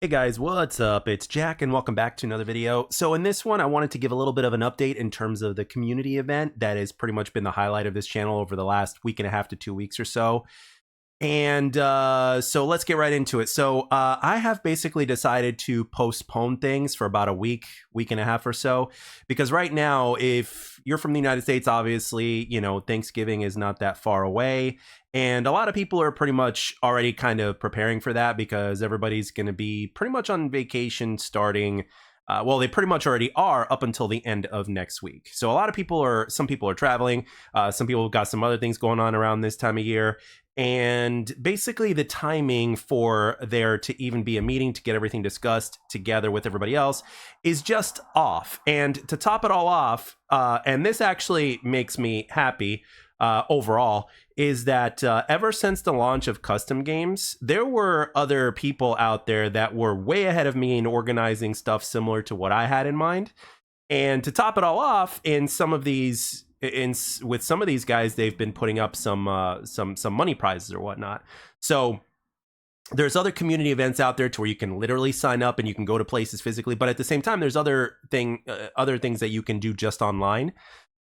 Hey guys, what's up? It's Jack and welcome back to another video. So in this one, I wanted to give a little bit of an update in terms of the community event that has pretty much been the highlight of this channel over the last week and a half to 2 weeks or so. And so let's get right into it. So I have basically decided to postpone things for about a week and a half or so, because right now, if you're from the United States, obviously, Thanksgiving is not that far away. And a lot of people are pretty much already kind of preparing for that because everybody's going to be pretty much on vacation starting. Well, they pretty much already are up until the end of next week. So some people are traveling. Some people have got some other things going on around this time of year. And basically the timing for there to even be a meeting to get everything discussed together with everybody else is just off. And to top it all off, and this actually makes me happy overall, is that ever since the launch of custom games, there were other people out there that were way ahead of me in organizing stuff similar to what I had in mind. And to top it all off, with some of these guys, they've been putting up some money prizes or whatnot. So there's other community events out there to where you can literally sign up and you can go to places physically, but at the same time, there's other things that you can do just online,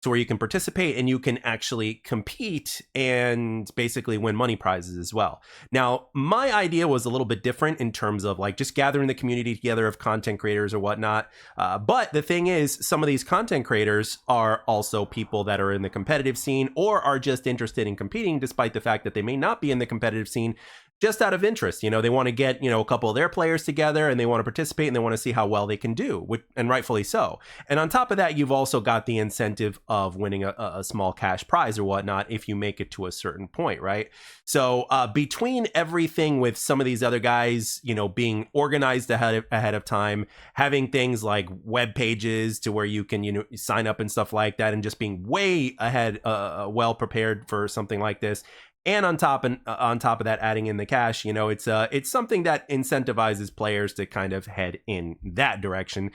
to where you can participate and you can actually compete and basically win money prizes as well. Now, my idea was a little bit different in terms of like just gathering the community together of content creators or whatnot. But the thing is, some of these content creators are also people that are in the competitive scene or are just interested in competing, despite the fact that they may not be in the competitive scene, just out of interest. They want to get, a couple of their players together and they want to participate and they want to see how well they can do, and rightfully so. And on top of that, you've also got the incentive of winning a small cash prize or whatnot if you make it to a certain point, right? So between everything with some of these other guys, being organized ahead of time, having things like web pages to where you can, sign up and stuff like that, and just being way ahead, well prepared for something like this. And on top of that, adding in the cash, it's something that incentivizes players to kind of head in that direction,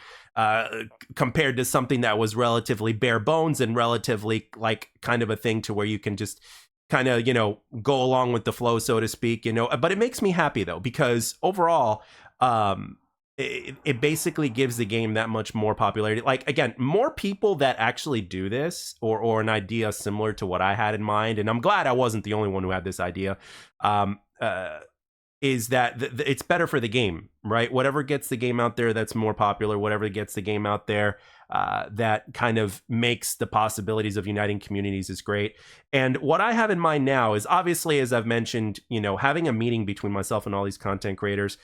compared to something that was relatively bare bones and relatively like kind of a thing to where you can just kind of, go along with the flow, so to speak, But it makes me happy though, because overall, it basically gives the game that much more popularity. Like, again, more people that actually do this or an idea similar to what I had in mind, and I'm glad I wasn't the only one who had this idea, is that it's better for the game, right? Whatever gets the game out there that's more popular, whatever gets the game out there that kind of makes the possibilities of uniting communities is great. And what I have in mind now is, obviously, as I've mentioned, having a meeting between myself and all these content creators,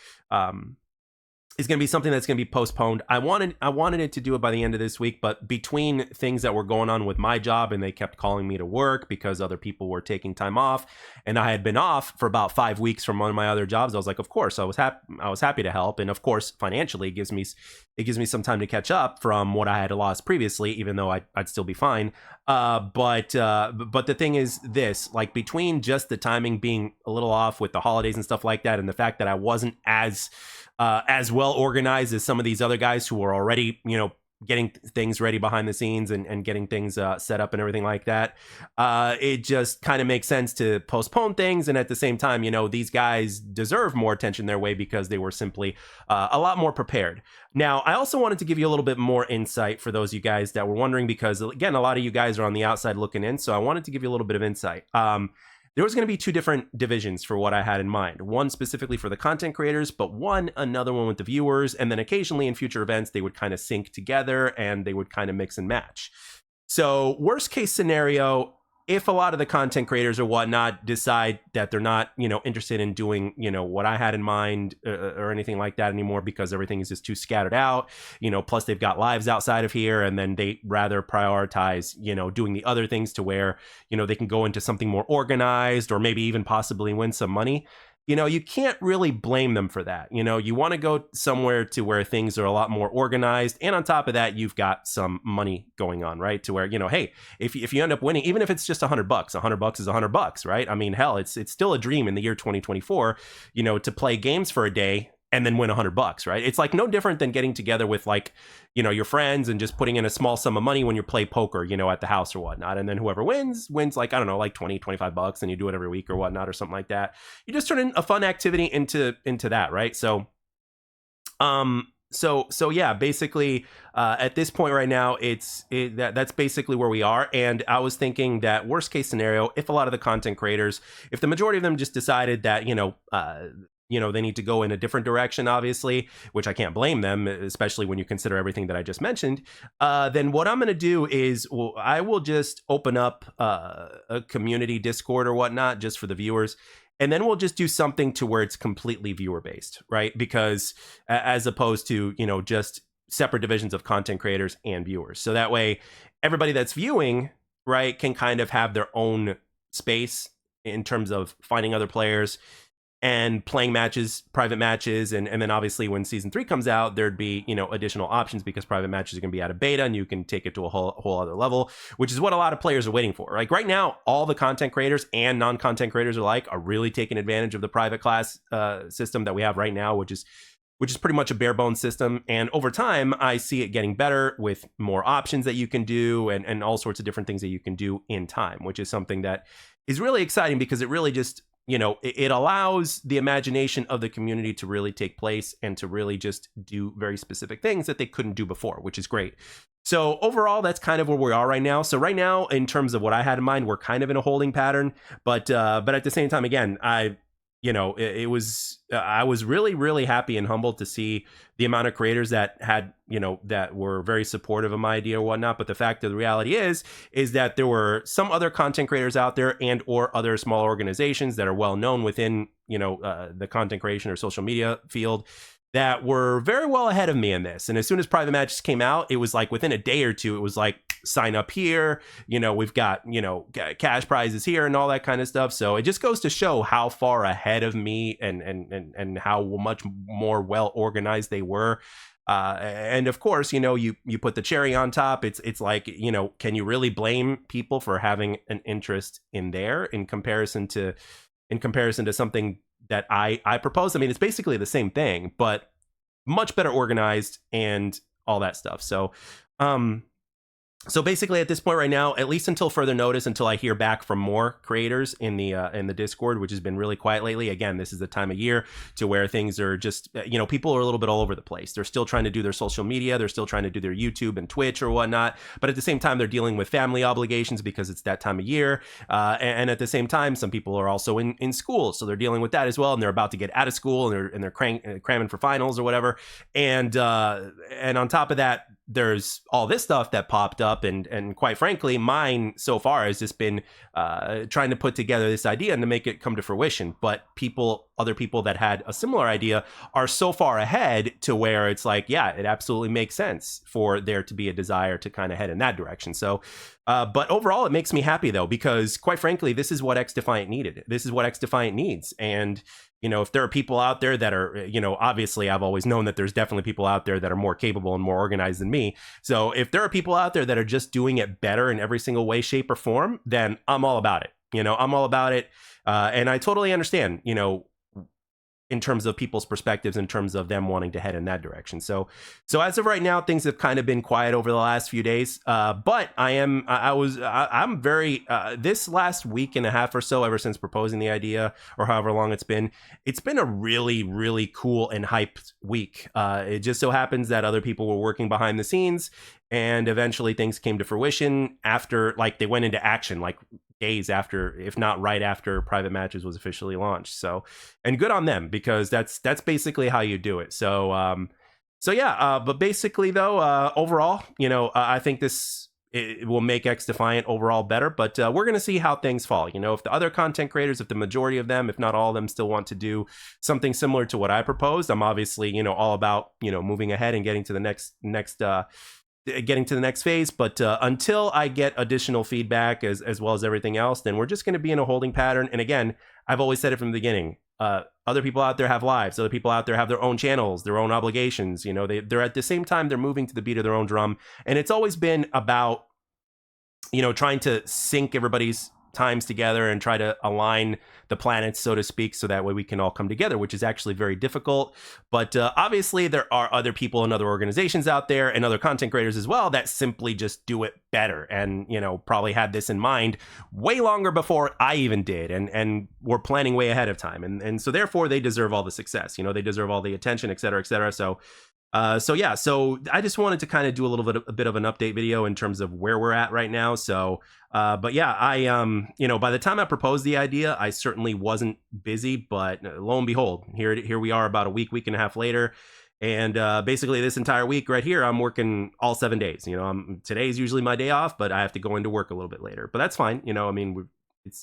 is going to be something that's going to be postponed. I wanted it to do it by the end of this week, but between things that were going on with my job, and they kept calling me to work because other people were taking time off, and I had been off for about 5 weeks from one of my other jobs, I was like, of course, I was happy to help, and of course, financially, it gives me some time to catch up from what I had lost previously, even though I'd still be fine. But the thing is this, like, between just the timing being a little off with the holidays and stuff like that, and the fact that I wasn't as well organized as some of these other guys who were already, getting things ready behind the scenes and getting things set up and everything like that, it just kind of makes sense to postpone things. And at the same time, these guys deserve more attention their way because they were simply a lot more prepared. Now, I also wanted to give you a little bit more insight for those of you guys that were wondering, because, again, a lot of you guys are on the outside looking in. So I wanted to give you a little bit of insight. There was going to be two different divisions for what I had in mind. One specifically for the content creators, but another one with the viewers. And then occasionally in future events, they would kind of sync together and they would kind of mix and match. So worst case scenario, if a lot of the content creators or whatnot decide that they're not, interested in doing, what I had in mind or anything like that anymore, because everything is just too scattered out, plus they've got lives outside of here, and then they rather prioritize, doing the other things to where, they can go into something more organized or maybe even possibly win some money. You can't really blame them for that. You want to go somewhere to where things are a lot more organized. And on top of that, you've got some money going on, right? To where, hey, if you end up winning, even if it's just $100, $100 is $100, right? I mean, hell, it's still a dream in the year 2024, to play games for a day and then win $100, right? It's like no different than getting together with, like, your friends and just putting in a small sum of money when you play poker, at the house or whatnot. And then whoever wins like, I don't know, like 20, $25, and you do it every week or whatnot or something like that. You just turn in a fun activity into that, right? So So yeah, basically, at this point right now, that's basically where we are. And I was thinking that worst case scenario, if a lot of the content creators, if the majority of them just decided that they need to go in a different direction, obviously, which I can't blame them, especially when you consider everything that I just mentioned. Then what I'm going to do is, I will just open up a community Discord or whatnot just for the viewers. And then we'll just do something to where it's completely viewer based, right? Because as opposed to, just separate divisions of content creators and viewers. So that way, everybody that's viewing, right, can kind of have their own space in terms of finding other players and playing matches, private matches. And then obviously when season 3 comes out, there'd be, additional options because private matches are going to be out of beta and you can take it to a whole other level, which is what a lot of players are waiting for. Like right now, all the content creators and non-content creators alike are really taking advantage of the private class system that we have right now, which is pretty much a bare bones system. And over time, I see it getting better with more options that you can do and all sorts of different things that you can do in time, which is something that is really exciting because it really just, it allows the imagination of the community to really take place and to really just do very specific things that they couldn't do before, which is great. So overall, that's kind of where we are right now. So right now, in terms of what I had in mind, we're kind of in a holding pattern, but at the same time, again, I was really, really happy and humbled to see the amount of creators that had, that were very supportive of my idea or whatnot. But the fact of the reality is that there were some other content creators out there and or other small organizations that are well known within, the content creation or social media field that were very well ahead of me in this. And as soon as private matches came out, it was like within a day or two, it was like, sign up here, we've got, cash prizes here and all that kind of stuff. So it just goes to show how far ahead of me and how much more well organized they were. And of course, you put the cherry on top. It's like, can you really blame people for having an interest in there in comparison to something that I proposed? I mean, it's basically the same thing, but much better organized and all that stuff. So basically at this point right now, at least until further notice, until I hear back from more creators in the Discord, which has been really quiet lately. Again, this is the time of year to where things are just, people are a little bit all over the place. They're still trying to do their social media. They're still trying to do their YouTube and Twitch or whatnot. But at the same time, they're dealing with family obligations because it's that time of year. And at the same time, some people are also in school. So they're dealing with that as well. And they're about to get out of school and they're cramming for finals or whatever. And on top of that, there's all this stuff that popped up and quite frankly, mine so far has just been trying to put together this idea and to make it come to fruition. But other people that had a similar idea are so far ahead to where it's like, yeah, it absolutely makes sense for there to be a desire to kind of head in that direction. So, but overall, it makes me happy though, because quite frankly, this is what XDefiant needed. This is what XDefiant needs. And if there are people out there that are, obviously I've always known that there's definitely people out there that are more capable and more organized than me. So if there are people out there that are just doing it better in every single way, shape, or form, then I'm all about it. I'm all about it. And I totally understand, in terms of people's perspectives, in terms of them wanting to head in that direction. So as of right now, things have kind of been quiet over the last few days. But I'm very, this last week and a half or so, ever since proposing the idea or however long it's been a really, really cool and hyped week. It just so happens that other people were working behind the scenes and eventually things came to fruition after, like, they went into action, like days after, if not right after private matches was officially launched. So, and good on them, because that's basically how you do it. So yeah, but basically though, overall, I think it will make XDefiant overall better, but we're going to see how things fall. If the other content creators, if the majority of them, if not all of them, still want to do something similar to what I proposed, I'm obviously, all about, moving ahead and getting to the next phase. But until I get additional feedback as well as everything else, then we're just going to be in a holding pattern. And again, I've always said it from the beginning, other people out there have lives, other people out there have their own channels, their own obligations. They're at the same time, they're moving to the beat of their own drum. And it's always been about, trying to sync everybody's times together and try to align the planets, so to speak, so that way we can all come together, which is actually very difficult. But obviously there are other people and other organizations out there and other content creators as well that simply just do it better, and probably had this in mind way longer before I even did, and were planning way ahead of time, and so therefore they deserve all the success. They deserve all the attention, et cetera, et cetera. So I just wanted to kind of do a bit of an update video in terms of where we're at right now. So but yeah, I by the time I proposed the idea, I certainly wasn't busy, but lo and behold, here we are about a week and a half later. And basically this entire week right here, I'm working all 7 days. Today's usually my day off, but I have to go into work a little bit later. But that's fine.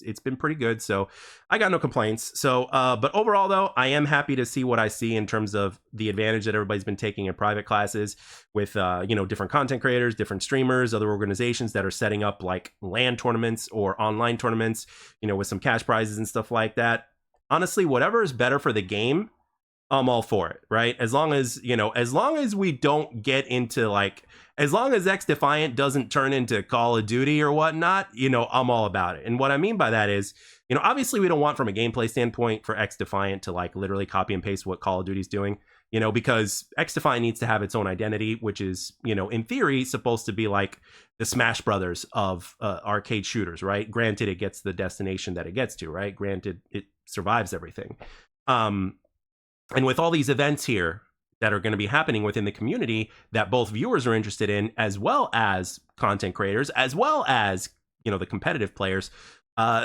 It's been pretty good, so I got no complaints. So but overall though, I am happy to see what I see in terms of the advantage that everybody's been taking in private classes with different content creators, different streamers, other organizations that are setting up like LAN tournaments or online tournaments, with some cash prizes and stuff like that. Honestly, whatever is better for the game, I'm all for it, right? As long as we don't get into as long as XDefiant doesn't turn into Call of Duty or whatnot, I'm all about it. And what I mean by that is, obviously we don't want from a gameplay standpoint for XDefiant to literally copy and paste what Call of Duty's doing, because XDefiant needs to have its own identity, which is, in theory, supposed to be like the Smash Brothers of arcade shooters, right? Granted, it gets the destination that it gets to, right? Granted, it survives everything. And with all these events here that are going to be happening within the community that both viewers are interested in, as well as content creators, as well as, the competitive players,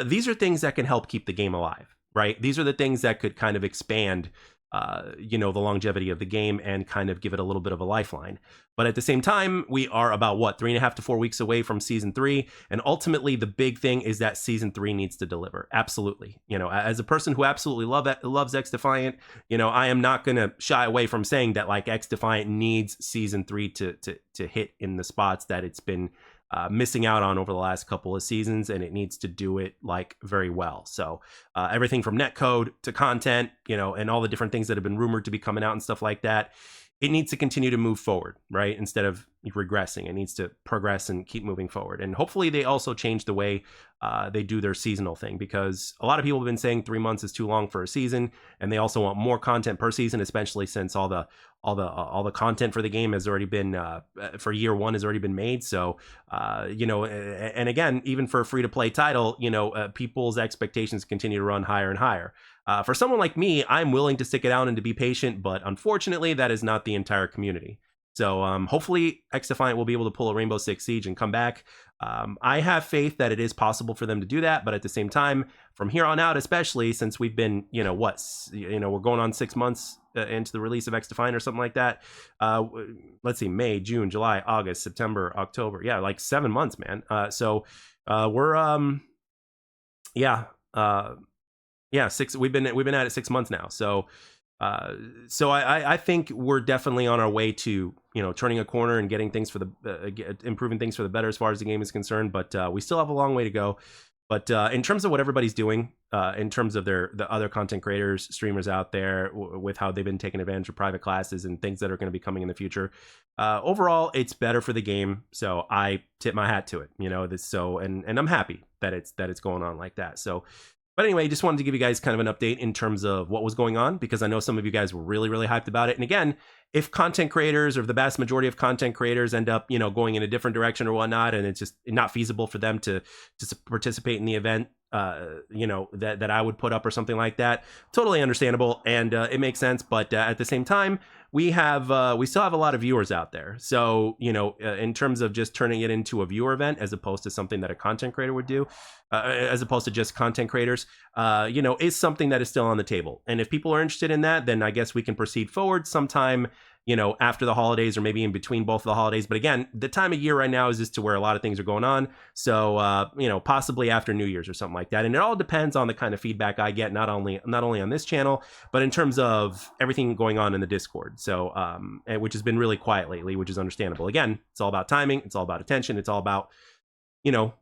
these are things that can help keep the game alive, right? These are the things that could kind of expand, the longevity of the game and kind of give it a little bit of a lifeline. But at the same time, we are about 3.5 to 4 weeks away from season 3. And ultimately, the big thing is that season 3 needs to deliver. Absolutely. As a person who absolutely loves XDefiant, I am not going to shy away from saying that XDefiant needs season 3 to hit in the spots that it's been missing out on over the last couple of seasons, and it needs to do it very well. So everything from netcode to content, and all the different things that have been rumored to be coming out and stuff like that, it needs to continue to move forward, right? Instead of regressing, it needs to progress and keep moving forward. And hopefully they also change the way they do their seasonal thing, because a lot of people have been saying 3 months is too long for a season, and they also want more content per season, especially since all the content for the game has already been for year 1 has already been made. So and again, even for a free-to-play title, people's expectations continue to run higher and higher. For someone like me, I'm willing to stick it out and to be patient, but unfortunately that is not the entire community. So hopefully XDefiant will be able to pull a Rainbow Six Siege and come back. I have faith that it is possible for them to do that, but at the same time, from here on out, especially since we've been, we're going on 6 months into the release of XDefiant or something like that. Let's see, May, June, July, August, September, October. Yeah, 7 months, man. So we're six. We've been at it 6 months now. So I think we're definitely on our way to turning a corner and getting things for the improving things for the better as far as the game is concerned. But we still have a long way to go. But in terms of what everybody's doing, in terms of the other content creators, streamers out there, with how they've been taking advantage of private classes and things that are going to be coming in the future, overall, it's better for the game. So I tip my hat to it. And I'm happy that it's going on like that. So. But anyway, just wanted to give you guys kind of an update in terms of what was going on, because I know some of you guys were really, really hyped about it. And again, if content creators, or the vast majority of content creators, end up, going in a different direction or whatnot, and it's just not feasible for them to participate in the event, that I would put up or something like that, totally understandable, and it makes sense. But at the same time, we still have a lot of viewers out there. So in terms of just turning it into a viewer event as opposed to something that a content creator would do, as opposed to just content creators, is something that is still on the table. And if people are interested in that, then I guess we can proceed forward sometime, after the holidays, or maybe in between both of the holidays. But again, the time of year right now is just to where a lot of things are going on. So, possibly after New Year's or something like that. And it all depends on the kind of feedback I get, not only on this channel, but in terms of everything going on in the Discord. So, which has been really quiet lately, which is understandable. Again, it's all about timing. It's all about attention. It's all about,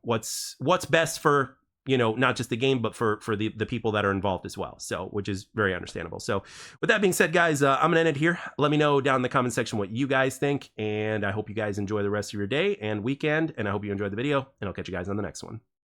what's best for, not just the game, but for the people that are involved as well. So, which is very understandable. So with that being said, guys, I'm going to end it here. Let me know down in the comment section what you guys think. And I hope you guys enjoy the rest of your day and weekend. And I hope you enjoyed the video, and I'll catch you guys on the next one.